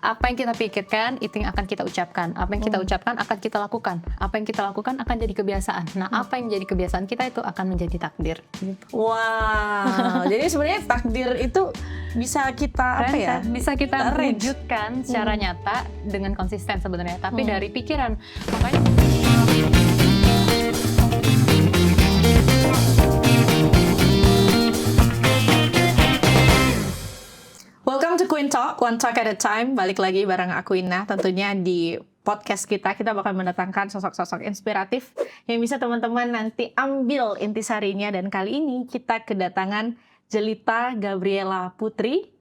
Apa yang kita pikirkan itu yang akan kita ucapkan. Apa yang kita ucapkan akan kita lakukan. Apa yang kita lakukan akan jadi kebiasaan. Nah, apa yang jadi kebiasaan kita itu akan menjadi takdir. Gitu. Wow. Jadi sebenarnya takdir itu bisa kita Bisa kita wujudkan secara nyata dengan konsisten sebenarnya. Tapi dari pikiran. Makanya Welcome to Queen Talk, one talk at a time. Balik lagi bareng aku Inna. Tentunya di podcast kita bakal mendatangkan sosok-sosok inspiratif yang bisa teman-teman nanti ambil intisarinya. Dan kali ini kita kedatangan Jelita Gabriela Putri,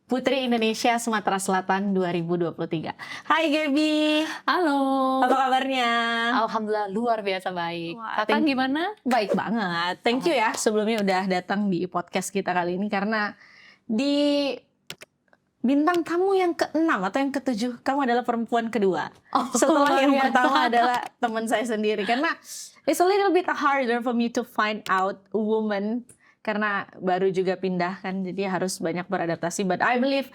Putri Indonesia Sumatera Selatan 2023. Hai Gaby. halo. Apa kabarnya? Alhamdulillah luar biasa baik. Wah, Kakak gimana? Baik banget. Thank you ya sebelumnya udah datang di podcast kita kali ini, karena di bintang tamu yang ke-6 atau yang ke-7, kamu adalah perempuan kedua. Setelah yang pertama adalah teman saya sendiri. Karena it's a little bit harder for me to find out a woman, karena baru juga pindah kan, jadi harus banyak beradaptasi. But I believe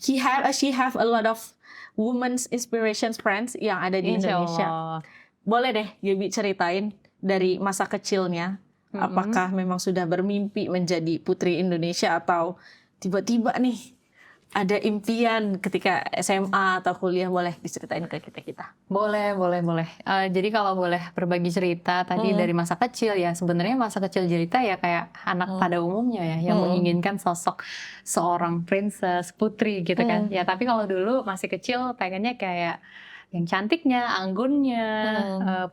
she have a lot of women's inspirations friends yang ada di Indonesia. Boleh deh Gaby ceritain dari masa kecilnya, apakah memang sudah bermimpi menjadi Putri Indonesia atau tiba-tiba nih ada impian ketika SMA atau kuliah? Boleh diceritain ke kita. Boleh. Jadi kalau boleh berbagi cerita tadi dari masa kecil ya, sebenarnya masa kecil Jelita ya kayak anak pada umumnya ya, yang menginginkan sosok seorang princess, putri gitu kan. Ya tapi kalau dulu masih kecil pengennya kayak yang cantiknya, anggunnya,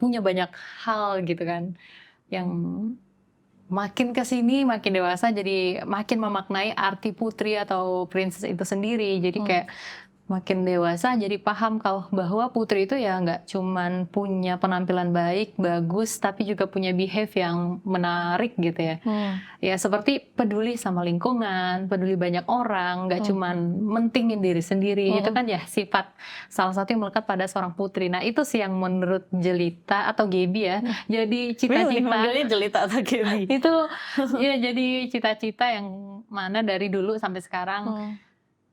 punya banyak hal gitu kan. Yang makin kesini makin dewasa jadi makin memaknai arti putri atau princess itu sendiri. Jadi kayak makin dewasa jadi paham kalau bahwa putri itu ya nggak cuman punya penampilan baik, bagus, tapi juga punya behave yang menarik gitu ya. Ya seperti peduli sama lingkungan, peduli banyak orang, nggak cuman mentingin diri sendiri. Itu kan ya sifat salah satu yang melekat pada seorang putri. Nah itu sih yang menurut Jelita atau Gaby ya, jadi cita-cita. Manggilnya Jelita atau Gaby? Itu ya jadi cita-cita yang mana dari dulu sampai sekarang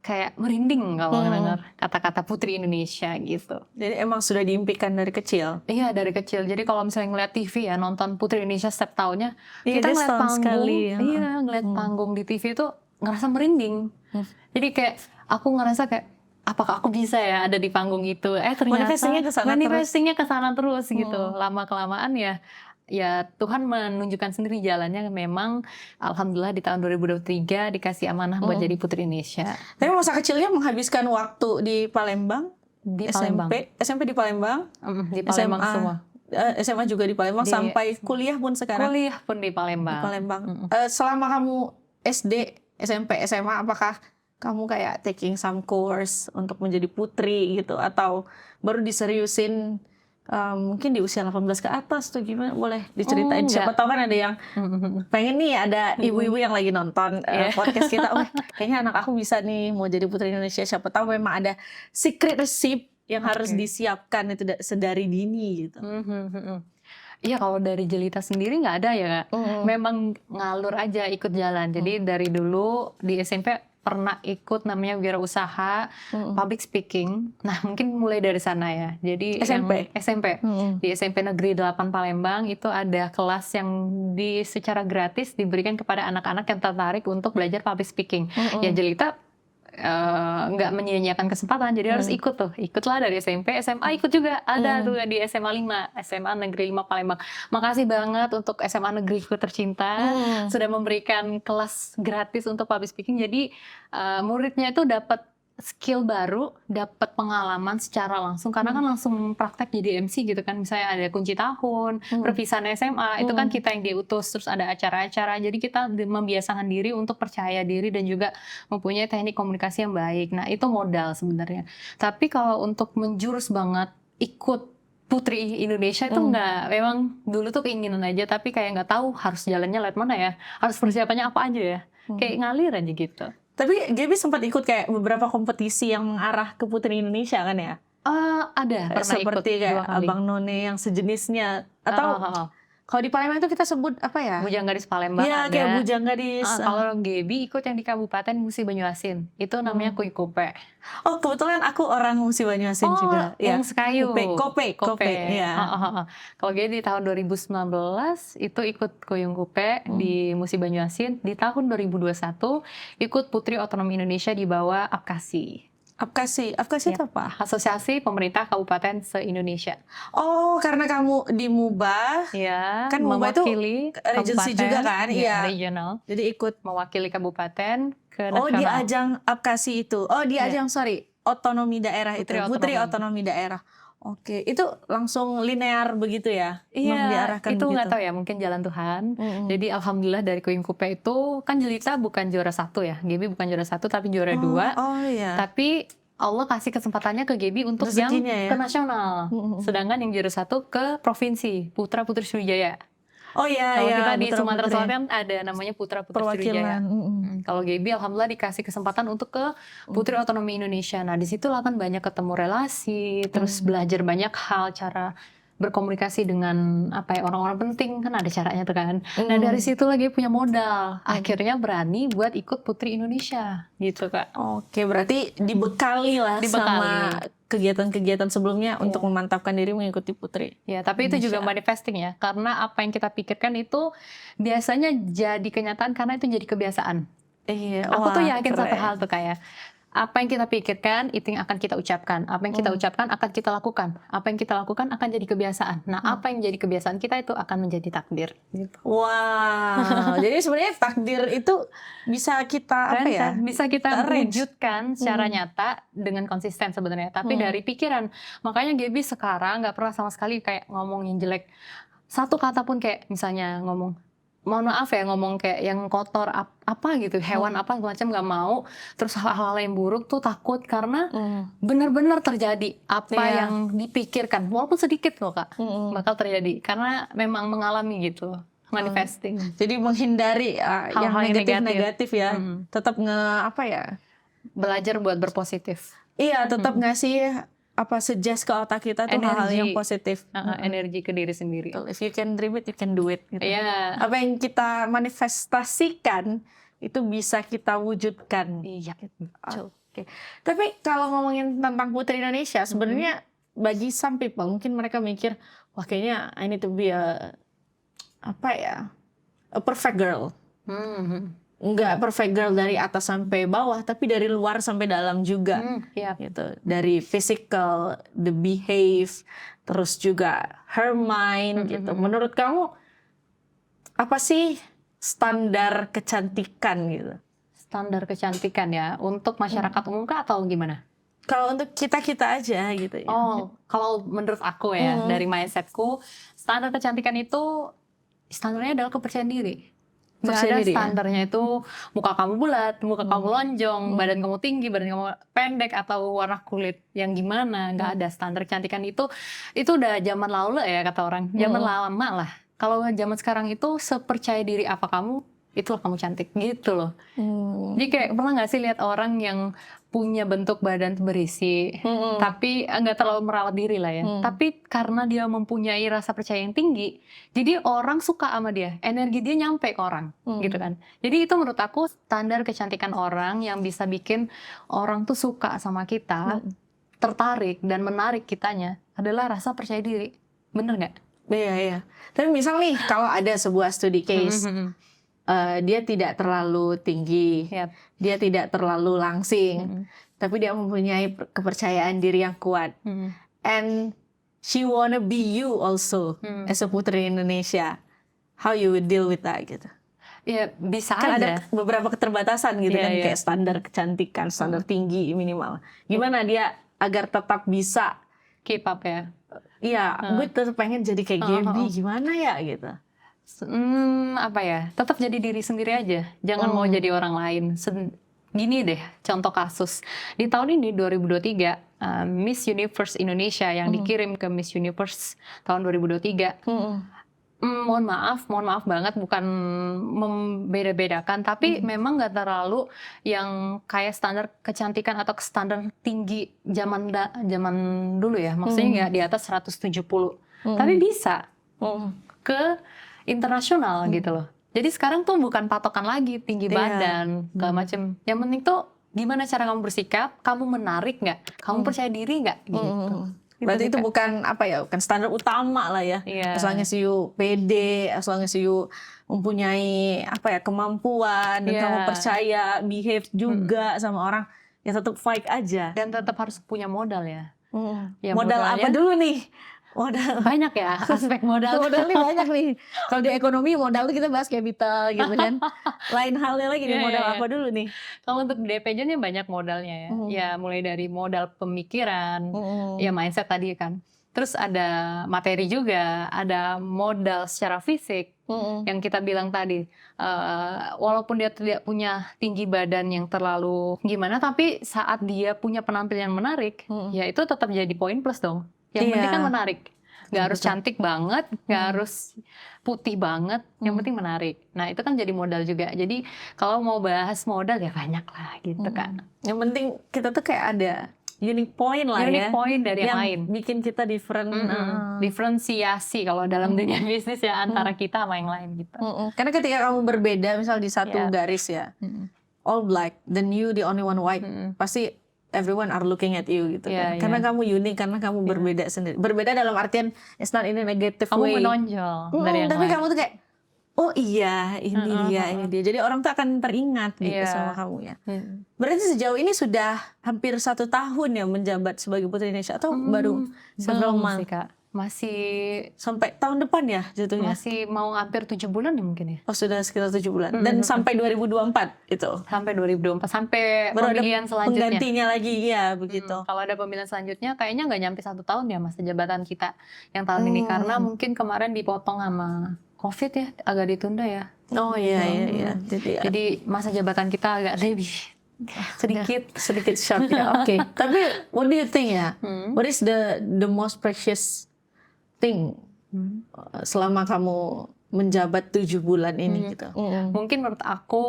kayak merinding kalau dengar kata-kata Putri Indonesia gitu. Jadi emang sudah diimpikan dari kecil? Iya dari kecil. Jadi kalau misalnya ngeliat TV ya, nonton Putri Indonesia setiap tahunnya, kita ngeliat panggung, ngeliat panggung di TV itu ngerasa merinding. Jadi kayak aku ngerasa kayak apakah aku bisa ya ada di panggung itu? Ternyata manifestingnya kesana terus gitu. Lama kelamaan ya Tuhan menunjukkan sendiri jalannya. Memang alhamdulillah di tahun 2023 dikasih amanah buat jadi Putri Indonesia. Tapi masa kecilnya menghabiskan waktu di Palembang? Di Palembang. SMP di Palembang? Di Palembang SMA, semua. SMA juga di Palembang sampai kuliah pun sekarang? Kuliah pun di Palembang. Di Palembang. Selama kamu SD, SMP, SMA, apakah kamu kayak taking some course untuk menjadi putri gitu? Atau baru diseriusin mungkin di usia 18 ke atas tuh gimana? Boleh diceritain. Siapa tahu kan ada yang pengen nih, ada ibu-ibu yang lagi nonton podcast kita, kayaknya anak aku bisa nih mau jadi Putri Indonesia. Siapa tahu memang ada secret recipe yang harus disiapkan itu sedari dini gitu. Iya kalau dari Jelita sendiri nggak ada ya Kak. Memang ngalur aja ikut jalan. Jadi dari dulu di SMP pernah ikut namanya wirausaha public speaking. Nah mungkin mulai dari sana ya. Jadi SMP di SMP Negeri 8 Palembang itu ada kelas yang secara gratis diberikan kepada anak-anak yang tertarik untuk belajar public speaking. Ya Jelita nggak menyia-nyiakan kesempatan, jadi harus ikutlah dari SMP, SMA ikut juga ada tuh di SMA Negeri 5 Palembang. Makasih banget untuk SMA Negeriku tercinta sudah memberikan kelas gratis untuk public speaking. Jadi muridnya itu dapat skill baru, dapat pengalaman secara langsung karena kan langsung praktek jadi MC gitu kan. Misalnya ada kunci tahun, perpisahan SMA, itu kan kita yang diutus, terus ada acara-acara. Jadi kita membiasakan diri untuk percaya diri dan juga mempunyai teknik komunikasi yang baik. Nah, itu modal sebenarnya. Tapi kalau untuk menjurus banget ikut Putri Indonesia itu enggak, memang dulu tuh keinginan aja, tapi kayak nggak tahu harus jalannya lewat mana ya, harus persiapannya apa aja ya, kayak ngalir aja gitu. Tapi Gaby sempat ikut kayak beberapa kompetisi yang mengarah ke Putri Indonesia kan ya? Ada, pernah seperti ikut kayak Abang None yang sejenisnya. Atau Kalau di Palembang itu kita sebut apa ya? Bujanggadis Palembang Iya, ada. kayak Bujanggadis. Kalau Gaby ikut yang di Kabupaten Musi Banyuasin, itu namanya Kuy Kope. Oh, kebetulan aku orang Musi Banyuasin juga. Yang Sekayu. Kope. Ya. Kalau Gaby di tahun 2019 itu ikut Kuyung Kope di Musi Banyuasin. Di tahun 2021 ikut Putri Otonomi Indonesia di bawah APKASI. APKASI itu apa? Asosiasi Pemerintah Kabupaten se-Indonesia. Oh, karena kamu di MUBA, Ya, kan MUBA itu mewakili regency kabupaten, juga kan? Iya. Regional. Jadi ikut. Mewakili kabupaten ke Oh, di nasional. ajang APKASI itu. Oh, di ajang otonomi daerah Putri Otonomi Daerah. Oke, itu langsung linear begitu ya? Iya, Diarahkan itu nggak begitu. tahu ya, mungkin jalan Tuhan. Jadi alhamdulillah dari Kuyung Kope itu kan Jelita bukan juara 1 ya, Gaby bukan juara 1 tapi juara 2. Oh iya. Tapi Allah kasih kesempatannya ke Gaby untuk Rezekinya yang ya? ke nasional. Sedangkan yang juara 1 ke provinsi, Putra Putri Sriwijaya. Oh iya, Kalau iya. kita di Putra Sumatera Putri. Selatan ada namanya Putra Putri Sriwijaya. Perwakilan. Kalau Gaby alhamdulillah dikasih kesempatan untuk ke Putri Otonomi Indonesia. Nah, di situ lah kan banyak ketemu relasi, terus belajar banyak hal, cara berkomunikasi dengan orang-orang penting, kan ada caranya tuh kan. Nah, dari situ lagi punya modal. Akhirnya berani buat ikut Putri Indonesia gitu, Kak. Oke, berarti dibekali lah sama kegiatan-kegiatan sebelumnya untuk memantapkan diri mengikuti Putri. Ya, tapi itu juga manifesting ya, karena apa yang kita pikirkan itu biasanya jadi kenyataan karena itu jadi kebiasaan. Iya, Aku tuh yakin satu hal tuh kayak apa yang kita pikirkan itu yang akan kita ucapkan, apa yang kita ucapkan akan kita lakukan, apa yang kita lakukan akan jadi kebiasaan. Nah, apa yang jadi kebiasaan kita itu akan menjadi takdir. Gitu. Wow, jadi sebenarnya takdir itu bisa kita bisa kita wujudkan secara nyata dengan konsisten sebenarnya. Tapi dari pikiran, makanya Gaby sekarang nggak pernah sama sekali kayak ngomong yang jelek. Satu kata pun kayak misalnya ngomong, mohon maaf ya, ngomong kayak yang kotor apa gitu, hewan apa macam nggak mau. Terus hal-hal yang buruk tuh takut karena benar-benar terjadi apa yang dipikirkan, walaupun sedikit loh Kak, bakal terjadi karena memang mengalami gitu, manifesting. Jadi menghindari yang negatif ya, tetap belajar buat berpositif. Iya, tetap ngasih suggest ke otak kita tuh hal-hal yang positif, energi ke diri sendiri. If you can dream it, you can do it. Gitu. Yeah. Apa yang kita manifestasikan itu bisa kita wujudkan. Iya. Oke. Tapi kalau ngomongin tentang Putri Indonesia, sebenarnya bagi some people mungkin mereka mikir, wah kayaknya I need to be a perfect girl. Enggak perfect girl dari atas sampai bawah, tapi dari luar sampai dalam juga. Gitu. Dari physical, the behave, terus juga her mind gitu. Menurut kamu apa sih standar kecantikan gitu? Standar kecantikan ya untuk masyarakat umum kah atau gimana? Kalau untuk kita aja gitu ya. Oh, kalau menurut aku ya dari mindsetku, standar kecantikan itu standarnya adalah kepercayaan diri. Nggak ada standarnya itu muka kamu bulat, muka kamu lonjong, badan kamu tinggi, badan kamu pendek, atau warna kulit yang gimana. Nggak ada standar kecantikan itu udah zaman lalu ya kata orang. Zaman lama lah. Kalau zaman sekarang itu sepercaya diri apa kamu, itulah kamu cantik gitu loh. Jadi kayak pernah nggak sih lihat orang yang punya bentuk badan berisi, tapi nggak terlalu merawat diri lah ya. Tapi karena dia mempunyai rasa percaya yang tinggi, jadi orang suka sama dia, energi dia nyampe ke orang, gitu kan. Jadi itu menurut aku standar kecantikan orang yang bisa bikin orang tuh suka sama kita, tertarik dan menarik kitanya adalah rasa percaya diri. Bener nggak? Iya. Tapi misal nih kalau ada sebuah studi case. Dia tidak terlalu tinggi, dia tidak terlalu langsing, tapi dia mempunyai kepercayaan diri yang kuat. And she wanna be you also as a Putri Indonesia. How you would deal with that gitu? Ya bisa kan aja. Ada beberapa keterbatasan gitu kan, kayak standar kecantikan, standar tinggi minimal. Gimana dia agar tetap bisa keep up ya? Iya, gue tetap pengen jadi kayak Gaby, gimana ya gitu? Tetap jadi diri sendiri aja, jangan mau jadi orang lain. Gini deh, contoh kasus di tahun ini 2023, Miss Universe Indonesia yang dikirim ke Miss Universe tahun 2023. Mohon maaf banget, bukan membeda-bedakan, tapi memang nggak terlalu yang kayak standar kecantikan atau standar tinggi zaman dulu ya, maksudnya nggak di atas 170, tapi bisa. ke internasional gitu loh. Jadi sekarang tuh bukan patokan lagi tinggi badan, segala macem. Yang penting tuh gimana cara kamu bersikap, kamu menarik nggak, kamu percaya diri nggak, gitu. Berarti itu bukan bukan standar utama lah ya. As long as you pede, as long as you mempunyai kemampuan dan kamu percaya, behave juga sama orang, ya tetap fight aja. Dan tetap harus punya modal ya. Ya modal apa dulu nih? Modal banyak ya, aspek modal. Modal nih banyak nih. Kalau di ekonomi modal kita bahas capital gitu kan. Lain halnya lagi nih, modal apa dulu nih? Kalau untuk DPJ nih banyak modalnya ya. Ya mulai dari modal pemikiran, ya mindset tadi kan. Terus ada materi juga, ada modal secara fisik yang kita bilang tadi. Walaupun dia tidak punya tinggi badan yang terlalu gimana, tapi saat dia punya penampilan yang menarik, ya itu tetap jadi poin plus dong. Yang penting kan menarik. Gak harus cantik banget, gak harus putih banget, yang penting menarik. Nah itu kan jadi modal juga. Jadi kalau mau bahas modal ya banyak lah gitu kan. Yang penting kita tuh kayak ada unique point lah unique point dari yang lain. Bikin kita different. Diferensiasi kalau dalam dunia bisnis ya antara kita sama yang lain gitu. Karena ketika kamu berbeda misal di satu garis ya, all black, then you the only one white, pasti everyone are looking at you gitu kan. Karena kamu unik, karena kamu berbeda sendiri. Berbeda dalam artian it's not in a negative way. Kamu menonjol dari yang tapi lain. kamu tuh kayak, oh iya, ini dia. Jadi orang tuh akan teringat gitu sama kamu ya. Berarti sejauh ini sudah hampir 1 tahun ya menjabat sebagai Putri Indonesia atau baru several months? Kak. Masih sampai tahun depan ya jatuhnya? Masih mau hampir 7 bulan ya mungkin ya. Oh sudah sekitar 7 bulan. Dan sampai 2024 itu? Sampai 2024, sampai pemilihan selanjutnya. Penggantinya lagi ya begitu. Kalau ada pemilihan selanjutnya kayaknya nggak nyampe 1 tahun ya masa jabatan kita yang tahun ini. Karena mungkin kemarin dipotong sama COVID ya, agak ditunda ya. Oh iya. Jadi masa jabatan kita agak lebih sedikit short ya. Oke. Tapi what do you think ya? What is the most precious thing selama kamu menjabat 7 bulan ini gitu? Mungkin menurut aku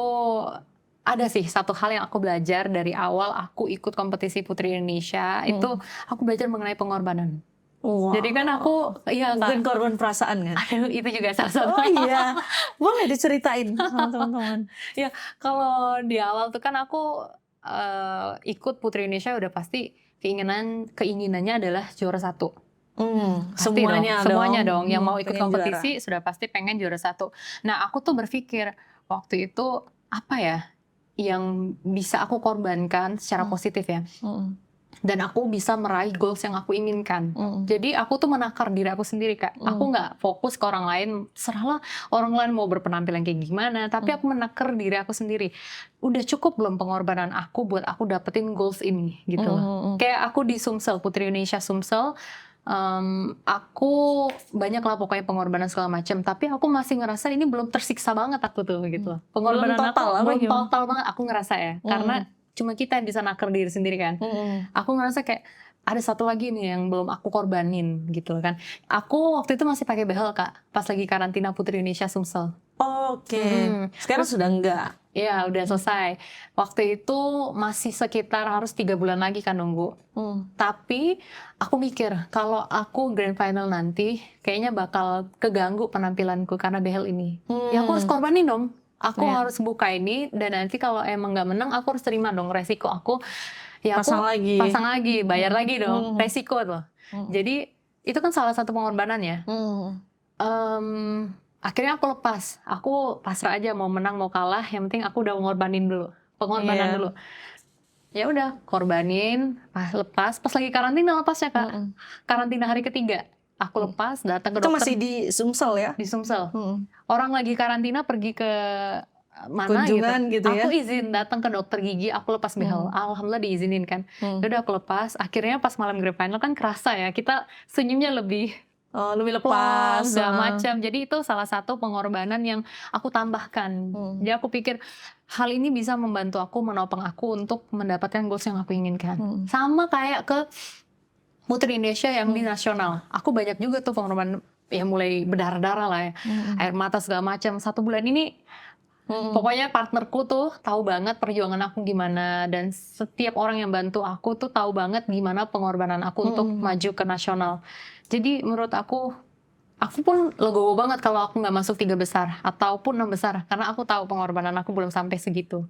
ada sih satu hal yang aku belajar dari awal aku ikut kompetisi Putri Indonesia. Itu aku belajar mengenai pengorbanan. Wow. Jadi kan aku bukan korban perasaan kan? Aduh, itu juga salah satu. Oh iya, boleh diceritain sama teman-teman. Ya kalau di awal tuh kan aku ikut Putri Indonesia udah pasti keinginannya adalah juara 1. Semuanya dong yang mau ikut kompetisi juara. Sudah pasti pengen juara 1. Nah aku tuh berpikir waktu itu apa ya yang bisa aku korbankan secara positif ya. Dan aku bisa meraih goals yang aku inginkan. Jadi aku tuh menakar diri aku sendiri Kak. Aku nggak fokus ke orang lain. Serahlah orang lain mau berpenampilan kayak gimana. Tapi aku menakar diri aku sendiri. Udah cukup belum pengorbanan aku buat aku dapetin goals ini gitu loh. Kayak aku di Sumsel, Putri Indonesia Sumsel. Aku banyak lah pokoknya pengorbanan segala macam. Tapi aku masih ngerasa ini belum tersiksa banget aku tuh gitu loh. Pengorbanan belum total banget aku ngerasa ya. Karena cuma kita yang bisa naker diri sendiri kan. Aku ngerasa kayak ada satu lagi nih yang belum aku korbanin gitu kan. Aku waktu itu masih pakai behel Kak, pas lagi karantina Putri Indonesia Sumsel. Oke. Sekarang sudah enggak? Iya udah selesai. Waktu itu masih sekitar harus 3 bulan lagi kan nunggu. Tapi aku mikir kalau aku grand final nanti kayaknya bakal keganggu penampilanku karena behel ini. Ya aku harus korbanin dong. Aku harus buka ini dan nanti kalau emang nggak menang aku harus terima dong resiko aku. Ya pasang lagi, bayar lagi dong resiko tuh. Jadi itu kan salah satu pengorbanan ya. Akhirnya aku lepas. Aku pasrah aja mau menang mau kalah. Yang penting aku udah ngorbanin dulu, pengorbanan dulu. Ya udah korbanin, lepas. Pas lagi karantina lepasnya Kak. Karantina hari ketiga. Aku lepas, datang ke dokter. Itu masih di Sumsel ya? Di Sumsel. Orang lagi karantina pergi ke mana kunjungan gitu ya? Aku izin datang ke dokter gigi, aku lepas behel. Alhamdulillah diizinin kan. Udah aku lepas. Akhirnya pas malam grand final kan kerasa ya, kita senyumnya lebih lepas segala macam. Jadi itu salah satu pengorbanan yang aku tambahkan. Jadi aku pikir hal ini bisa membantu aku, menopang aku untuk mendapatkan goals yang aku inginkan. Sama kayak ke Putri Indonesia yang di nasional. Aku banyak juga tuh pengorbanan ya mulai berdarah-darah lah ya. Air mata segala macam. 1 bulan ini pokoknya partnerku tuh tahu banget perjuangan aku gimana. Dan setiap orang yang bantu aku tuh tahu banget gimana pengorbanan aku untuk maju ke nasional. Jadi menurut aku Aku pun legowo banget kalau aku nggak masuk 3 besar ataupun 6 besar karena aku tahu pengorbanan aku belum sampai segitu.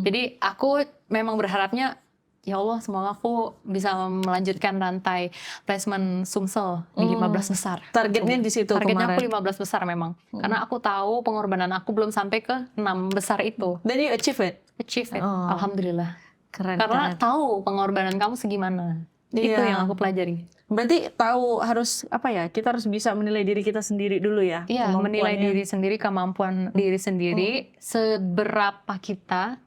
Jadi aku memang berharapnya ya Allah semoga aku bisa melanjutkan rantai placement Sumsel di 15 besar. Targetnya di situ Targetnya kemarin. aku 15 besar memang. Karena aku tahu pengorbanan aku belum sampai ke 6 besar itu. Dan you achieve it? Achieve it. Oh. Alhamdulillah. Keren. Karena tahu pengorbanan kamu segimana. Itu Iya. yang aku pelajari. Berarti tahu harus apa ya? Kita harus bisa menilai diri kita sendiri dulu ya. Iya, menilai diri sendiri, kemampuan diri sendiri, seberapa kita,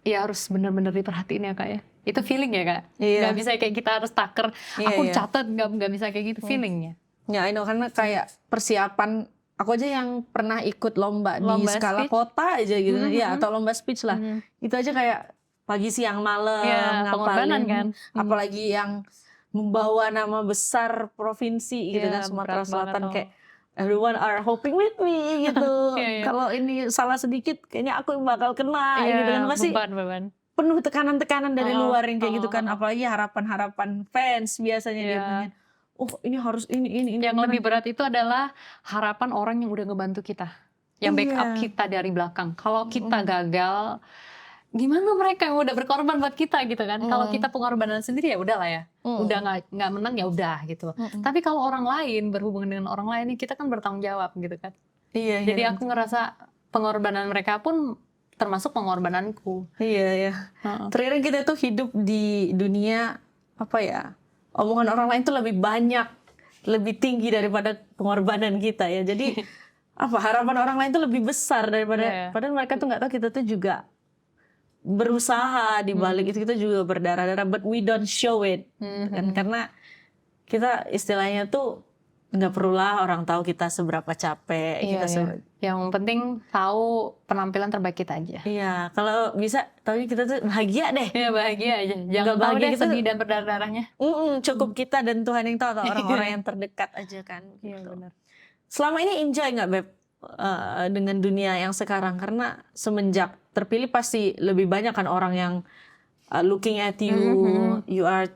ya harus benar-benar diperhatiin ya Kak ya. Itu feeling ya Kak. Iya. Nggak bisa kayak kita harus taker, Iya, aku iya. catat nggak bisa kayak gitu feelingnya. Ya, I know, karena kayak persiapan aku aja yang pernah ikut lomba di Lomba skala speech. kota aja gitu, ya atau lomba speech lah. Itu aja kayak pagi siang malam Ya, pengorbanan kan. apalagi yang membawa nama besar provinsi gitu Iya, kan, Sumatera berat banget Selatan tuh. kayak everyone are hoping with me gitu. Iya, iya. Kalau ini salah sedikit kayaknya aku bakal kena Iya, gitu kan, pasti beban. penuh tekanan-tekanan dari luar yang kayak gitu kan, Oh. apalagi harapan-harapan fans biasanya dia Iya. pengen, oh ini harus ini Yang lebih berat itu adalah harapan orang yang udah ngebantu kita, yang backup Iya. kita dari belakang. Kalau kita gagal, gimana mereka yang udah berkorban buat kita gitu kan? Kalau kita pengorbanan sendiri ya udahlah ya, udah nggak menang ya udah gitu. Tapi kalau orang lain berhubungan dengan orang lain, kita kan bertanggung jawab gitu kan. Iya, Jadi iya. aku ngerasa pengorbanan mereka pun termasuk pengorbananku. Iya, iya. Heeh. Terkadang kita tuh hidup di dunia apa ya? Omongan orang lain tuh lebih banyak, lebih tinggi daripada pengorbanan kita ya. Jadi apa harapan orang lain tuh lebih besar daripada Iya. padahal mereka tuh nggak tahu kita tuh juga berusaha di balik itu, kita juga berdarah-darah, but we don't show it. Kan karena kita istilahnya tuh nggak perlulah orang tahu kita seberapa capek, Iya, kita iya. Yang penting tahu penampilan terbaik kita aja. iya, kalau bisa tahu kita tuh bahagia deh. Iya, bahagia aja. Jangan Nggak tahu bahagia deh gitu. sedih dan berdarah-darahnya. Cukup kita dan Tuhan yang tahu, atau orang-orang yang terdekat aja kan. Iya, gitu. benar. Selama ini enjoy nggak Beb dengan dunia yang sekarang? Karena semenjak terpilih pasti lebih banyak kan orang yang looking at you, you are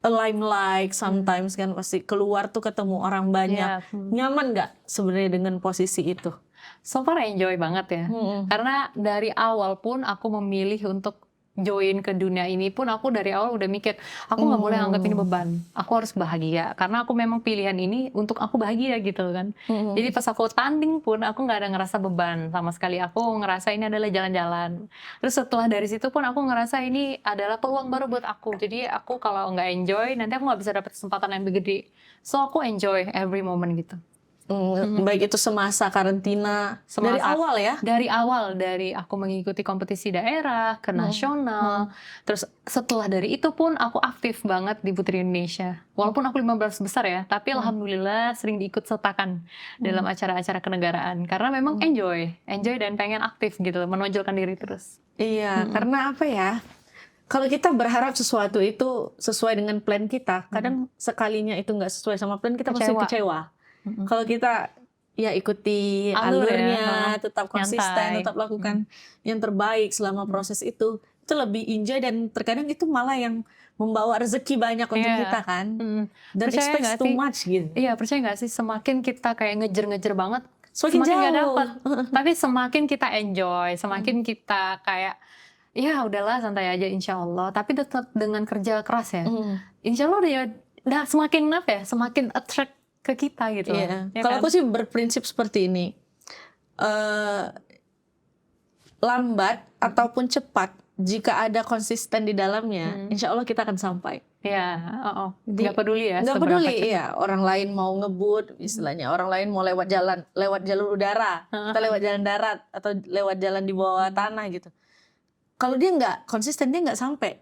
a limelight sometimes kan, pasti keluar tuh ketemu orang banyak. Iya. Nyaman nggak sebenarnya dengan posisi itu? So far enjoy banget ya. Karena dari awal pun aku memilih untuk join ke dunia ini pun aku dari awal udah mikir, aku nggak boleh anggap ini beban. Aku harus bahagia. Karena aku memang pilihan ini untuk aku bahagia gitu kan. Jadi pas aku tanding pun aku nggak ada ngerasa beban sama sekali. Aku ngerasa ini adalah jalan-jalan. Terus setelah dari situ pun aku ngerasa ini adalah peluang baru buat aku. Jadi aku kalau nggak enjoy, nanti aku nggak bisa dapet kesempatan yang lebih gede. So aku enjoy every moment gitu. Baik itu semasa karantina, dari Semasa- awal ya? Dari awal, dari aku mengikuti kompetisi daerah, ke nasional. Terus setelah dari itu pun aku aktif banget di Putri Indonesia. Walaupun aku 15 besar ya, tapi alhamdulillah sering diikut sertakan dalam acara-acara kenegaraan. Karena memang enjoy dan pengen aktif gitu, menonjolkan diri terus. Iya, karena apa ya? Kalau kita berharap sesuatu itu sesuai dengan plan kita, kadang sekalinya itu nggak sesuai sama plan, kita pasti kecewa. Kalau kita ya ikuti Alur ya, alurnya, tetap konsisten, nyantai. tetap lakukan yang terbaik selama proses itu lebih enjoy, dan terkadang itu malah yang membawa rezeki banyak untuk Iya. kita kan. Dan Percaya expect nggak too sih? much gitu. Iya, percaya nggak sih semakin kita kayak ngejer-ngejer banget, Semakin nggak jauh. dapet. Tapi semakin kita enjoy, semakin kita kayak ya udahlah santai aja insya Allah. Tapi tetap dengan kerja keras ya. Insya Allah udah semakin apa ya, semakin attract ke kita gitu. Iya. Ya Kalau kan? aku sih berprinsip seperti ini, lambat ataupun cepat, jika ada konsisten di dalamnya, insya Allah kita akan sampai. Ya, nggak peduli ya. Nggak seberapa peduli, cepat. ya orang lain mau ngebut, istilahnya orang lain mau lewat jalur udara, atau lewat jalan darat, atau lewat jalan di bawah tanah gitu. Kalau dia nggak konsisten, dia nggak sampai.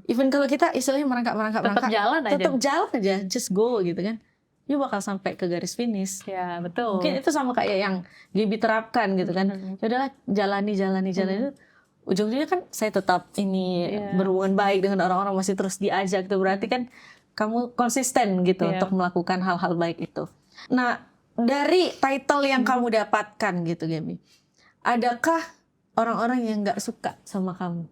Even kalau kita istilahnya merangkak, Tetap jalan aja. tetap jalan aja, just go gitu kan. You bakal sampai ke garis finish. Ya, betul. Mungkin itu sama kayak yang Gaby terapkan gitu kan. Ya udahlah, jalani. Ujung-ujungnya kan saya tetap ini berhubungan baik dengan orang-orang, masih terus diajak tuh. Berarti kan kamu konsisten gitu untuk melakukan hal-hal baik itu. Nah, dari title yang kamu dapatkan gitu Gaby, adakah orang-orang yang nggak suka sama kamu?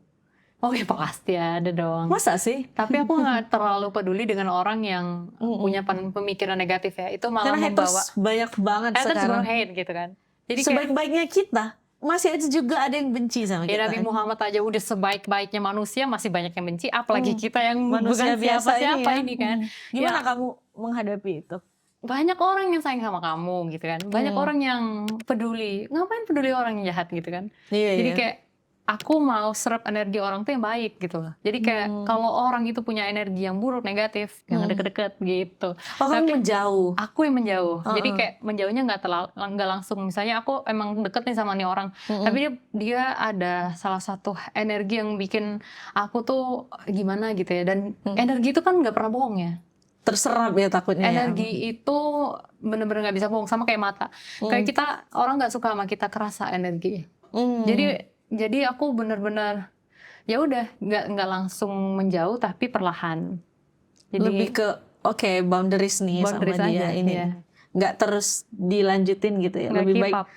Oh ya pasti ada dong. Masa sih? Tapi aku nggak terlalu peduli dengan orang yang punya pemikiran negatif ya. Itu malah Karena membawa haters banyak banget haters sekarang. gonna hate gitu kan. Jadi kayak Sebaik-baiknya kita masih aja juga ada yang benci sama ya kita. Nabi Muhammad aja udah sebaik-baiknya manusia masih banyak yang benci, apalagi kita yang Manusia bukan biasa siapa-siapa ya. ini kan. Gimana Ya, kamu menghadapi itu? banyak orang yang sayang sama kamu gitu kan. Banyak orang yang peduli. Ngapain peduli orang yang jahat gitu kan. Iya, Jadi iya. kayak aku mau serap energi orang tuh yang baik gitu loh. Jadi kayak kalau orang itu punya energi yang buruk, negatif, jangan deket-deket gitu. Oh, kamu Tapi menjauh. aku yang menjauh. Jadi kayak menjauhnya nggak langsung. Misalnya aku emang deket nih sama nih orang, tapi dia ada salah satu energi yang bikin aku tuh gimana gitu ya. Dan energi itu kan nggak pernah bohong ya. Terserap ya takutnya. Energi itu bener-bener nggak bisa bohong, sama kayak mata. Kayak kita orang nggak suka sama kita kerasa energi. Jadi aku bener-bener ya udah nggak langsung menjauh tapi perlahan. Jadi lebih ke boundaries nih boundaries sama dia aja, ini. iya. Nggak terus dilanjutin gitu ya. Nggak Lebih keep baik up.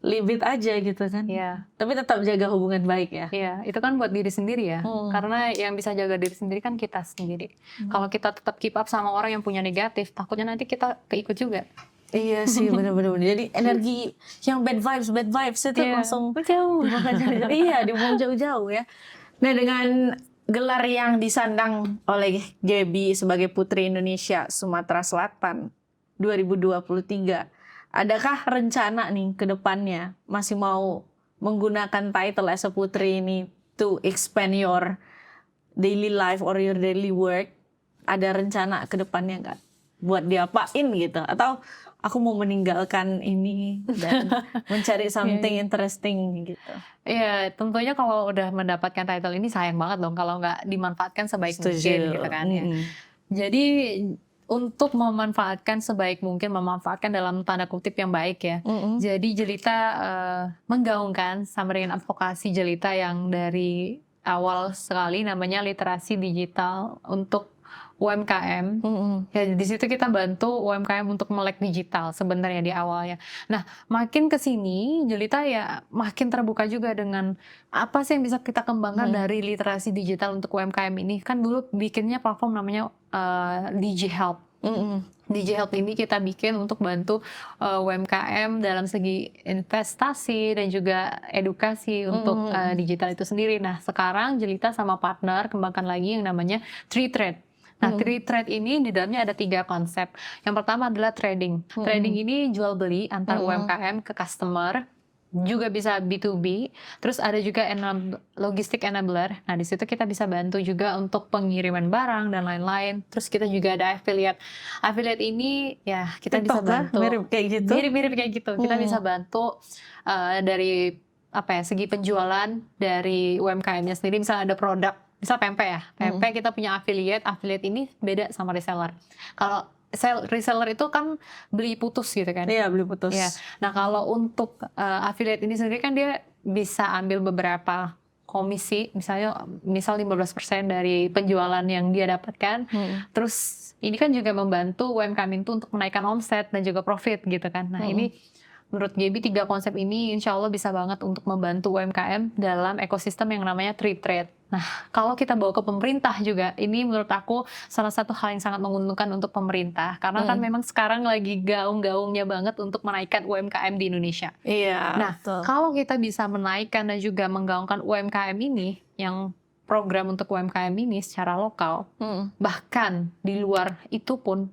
leave it aja gitu kan. Iya. Tapi tetap jaga hubungan baik ya. Iya, itu kan buat diri sendiri ya. Karena yang bisa jaga diri sendiri kan kita sendiri. Kalau kita tetap keep up sama orang yang punya negatif, takutnya nanti kita keikut juga. Iya sih benar-benar. Jadi energi yang bad vibes itu langsung jauh. iya dibuang jauh-jauh ya. Nah dengan gelar yang disandang oleh Gaby sebagai Putri Indonesia Sumatera Selatan 2023, adakah rencana nih ke depannya masih mau menggunakan title as a putri ini to expand your daily life or your daily work? Ada rencana ke depannya nggak? Buat diapain gitu? Atau aku mau meninggalkan ini dan mencari something interesting gitu. Iya, tentunya kalau udah mendapatkan title ini sayang banget dong kalau nggak dimanfaatkan sebaik mungkin gitu kan ya. Jadi untuk memanfaatkan sebaik mungkin, memanfaatkan dalam tanda kutip yang baik ya. Jadi Jelita menggaungkan sama dengan advokasi Jelita yang dari awal sekali namanya literasi digital untuk UMKM. Ya di situ kita bantu UMKM untuk melek digital sebenarnya di awalnya. Nah, makin ke sini Jelita ya makin terbuka juga dengan apa sih yang bisa kita kembangkan dari literasi digital untuk UMKM ini. Kan dulu bikinnya platform namanya DJ Help. DJ Help ini kita bikin untuk bantu UMKM dalam segi investasi dan juga edukasi untuk digital itu sendiri. Nah, sekarang Jelita sama partner kembangkan lagi yang namanya TreeTrade. Nah, TreeTrade ini di dalamnya ada 3 konsep. Yang pertama adalah trading. Trading ini jual beli antar UMKM ke customer, juga bisa B2B. Terus ada juga logistik enabler. Nah, di situ kita bisa bantu juga untuk pengiriman barang dan lain-lain. Terus kita juga ada affiliate. Affiliate ini ya kita TikTok bisa bantu. mirip kayak gitu. Mirip kayak gitu. Kita bisa bantu dari segi penjualan dari UMKM-nya sendiri. Misalnya ada produk, misal pempek ya, pempek kita punya affiliate ini beda sama reseller. Kalau reseller itu kan beli putus gitu kan. Iya, beli putus. Ya. Nah, kalau untuk affiliate ini sendiri kan dia bisa ambil beberapa komisi, misal 15% dari penjualan yang dia dapatkan. Terus ini kan juga membantu UMKM itu untuk menaikkan omset dan juga profit gitu kan. Nah, ini menurut Gaby 3 konsep ini insya Allah bisa banget untuk membantu UMKM dalam ekosistem yang namanya TreeTrade. Nah, kalau kita bawa ke pemerintah juga, ini menurut aku salah satu hal yang sangat menguntungkan untuk pemerintah. Karena kan memang sekarang lagi gaung-gaungnya banget untuk menaikkan UMKM di Indonesia. Iya. Nah, kalau kita bisa menaikkan dan juga menggaungkan UMKM ini, yang program untuk UMKM ini secara lokal, bahkan di luar itu pun,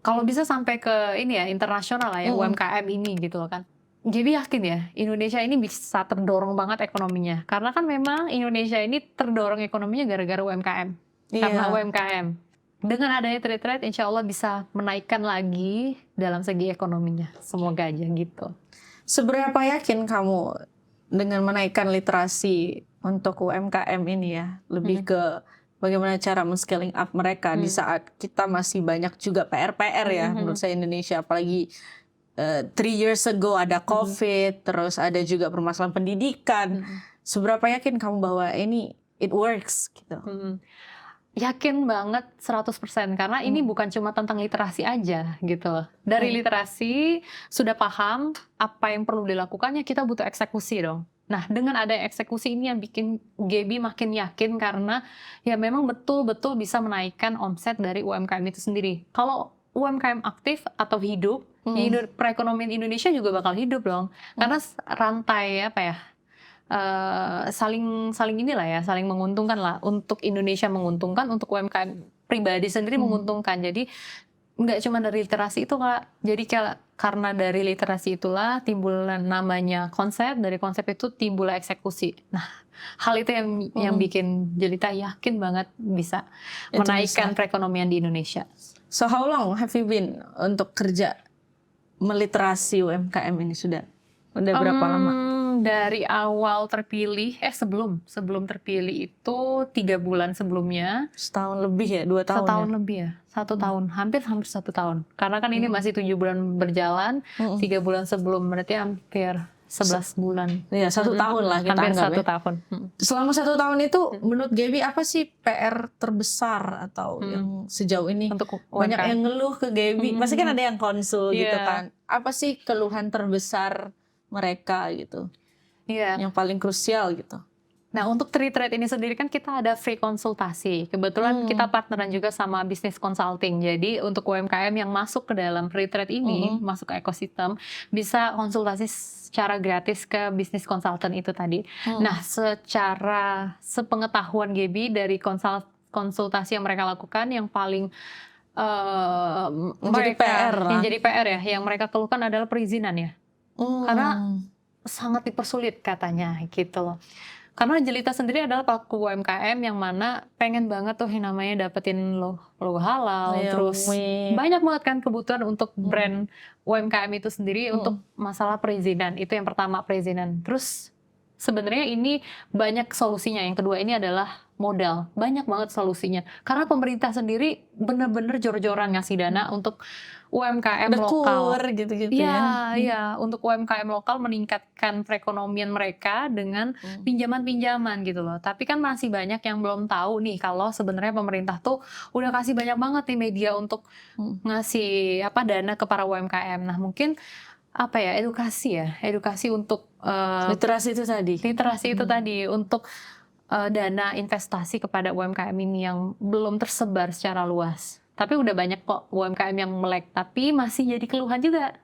kalau bisa sampai ke ini ya internasional lah ya UMKM ini gitu loh kan. Jadi yakin ya Indonesia ini bisa terdorong banget ekonominya. Karena kan memang Indonesia ini terdorong ekonominya gara-gara UMKM. Karena UMKM. Dengan adanya TreeTrade insya Allah bisa menaikkan lagi dalam segi ekonominya. Semoga aja gitu. Seberapa yakin kamu dengan menaikkan literasi untuk UMKM ini ya? Lebih ke bagaimana cara men-scaling up mereka di saat kita masih banyak juga PR-PR ya menurut saya Indonesia, apalagi 3 years ago ada COVID, terus ada juga permasalahan pendidikan. Seberapa yakin kamu bahwa ini it works gitu? Yakin banget 100% karena ini bukan cuma tentang literasi aja gitu loh. Dari literasi sudah paham apa yang perlu dilakukannya, kita butuh eksekusi dong. Nah, dengan ada eksekusi ini yang bikin Gaby makin yakin karena ya memang betul-betul bisa menaikkan omset dari UMKM itu sendiri. Kalau UMKM aktif atau hidup, perekonomian Indonesia juga bakal hidup dong. Karena rantai apa ya, saling inilah ya, saling menguntungkan lah. Untuk Indonesia menguntungkan, untuk UMKM pribadi sendiri menguntungkan. Jadi nggak cuma dari literasi itu Kak. Jadi karena dari literasi itulah timbul namanya konsep, dari konsep itu timbul eksekusi. Nah, hal itu yang bikin Jelita yakin banget bisa menaikkan perekonomian di Indonesia. So how long have you been untuk kerja meliterasi UMKM ini sudah berapa lama? Dari awal terpilih, sebelum terpilih itu 3 bulan sebelumnya. Setahun lebih ya, 2 tahun. Setahun lebih ya, 1 tahun, hampir 1 tahun. Karena kan ini masih 7 bulan berjalan, 3 bulan sebelum berarti hampir 11 bulan. Iya, 1 tahun lah kita hampir anggap 1 tahun. Selama 1 tahun itu, menurut Gaby apa sih PR terbesar atau yang sejauh ini Untuk banyak UMKM. yang ngeluh ke Gaby? Pasti kan ada yang konsul gitu Iya. kan. Apa sih keluhan terbesar mereka gitu? Iya. Yang paling krusial gitu. Nah, untuk Tri-Trade ini sendiri kan kita ada free konsultasi. Kebetulan kita partneran juga sama bisnis consulting. Jadi untuk UMKM yang masuk ke dalam Tri-Trade ini, masuk ke ekosistem, bisa konsultasi secara gratis ke bisnis consultant itu tadi. Nah, secara sepengetahuan Gaby dari konsultasi yang mereka lakukan, yang paling Menjadi PR lah. yang jadi PR ya, yang mereka keluhkan adalah perizinan ya. Karena sangat dipersulit katanya gitu loh. Karena Jelita sendiri adalah pelaku UMKM yang mana pengen banget tuh yang namanya dapetin logo halal, terus banyak banget kan kebutuhan untuk brand UMKM itu sendiri untuk masalah perizinan. Itu yang pertama, perizinan. Terus sebenarnya ini banyak solusinya. Yang kedua ini adalah modal. Banyak banget solusinya. Karena pemerintah sendiri bener-bener jor-joran ngasih dana untuk UMKM lokal. Gitu-gitu ya. Iya, untuk UMKM lokal meningkatkan perekonomian mereka dengan pinjaman-pinjaman gitu loh. Tapi kan masih banyak yang belum tahu nih kalau sebenarnya pemerintah tuh udah kasih banyak banget nih media untuk ngasih dana ke para UMKM. Nah, mungkin edukasi untuk literasi itu tadi untuk dana investasi kepada UMKM ini yang belum tersebar secara luas. Tapi udah banyak kok UMKM yang melek, tapi masih jadi keluhan juga.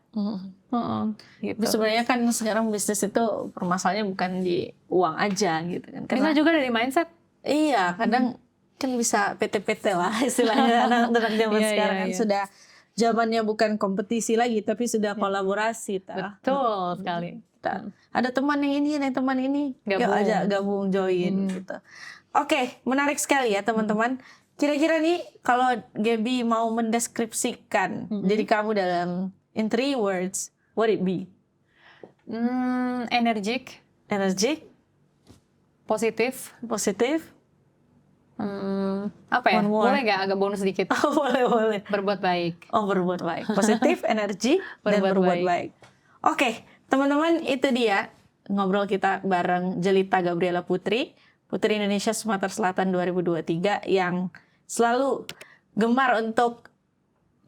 Gitu. Sebenarnya kan sekarang bisnis itu permasalahannya bukan di uang aja gitu kan. Bisa juga dari mindset. Iya, kadang kan bisa PT-PT lah istilahnya anak-anak zaman sekarang kan sudah zamannya bukan kompetisi lagi tapi sudah kolaborasi. Betul sekali. Ada teman yang ini, ada teman ini, yuk aja gabung join gitu. Oke, menarik sekali ya teman-teman. Kira-kira nih kalau Gaby mau mendeskripsikan diri kamu dalam in 3 words, what it be? Energik, positif. Boleh nggak agak bonus sedikit? Boleh. Berbuat baik. Berbuat baik. Positif, energi, dan berbuat baik. Oke, teman-teman, itu dia ngobrol kita bareng Jelita Gabriela Putri Indonesia Sumatera Selatan 2023 yang selalu gemar untuk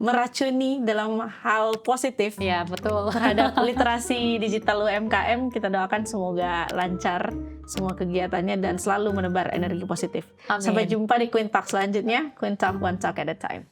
meracuni dalam hal positif. Ya, betul. Terhadap literasi digital UMKM. Kita doakan semoga lancar semua kegiatannya dan selalu menebar energi positif. Amin. Sampai jumpa di Queen Talk selanjutnya. Queen Talk, one talk at a time.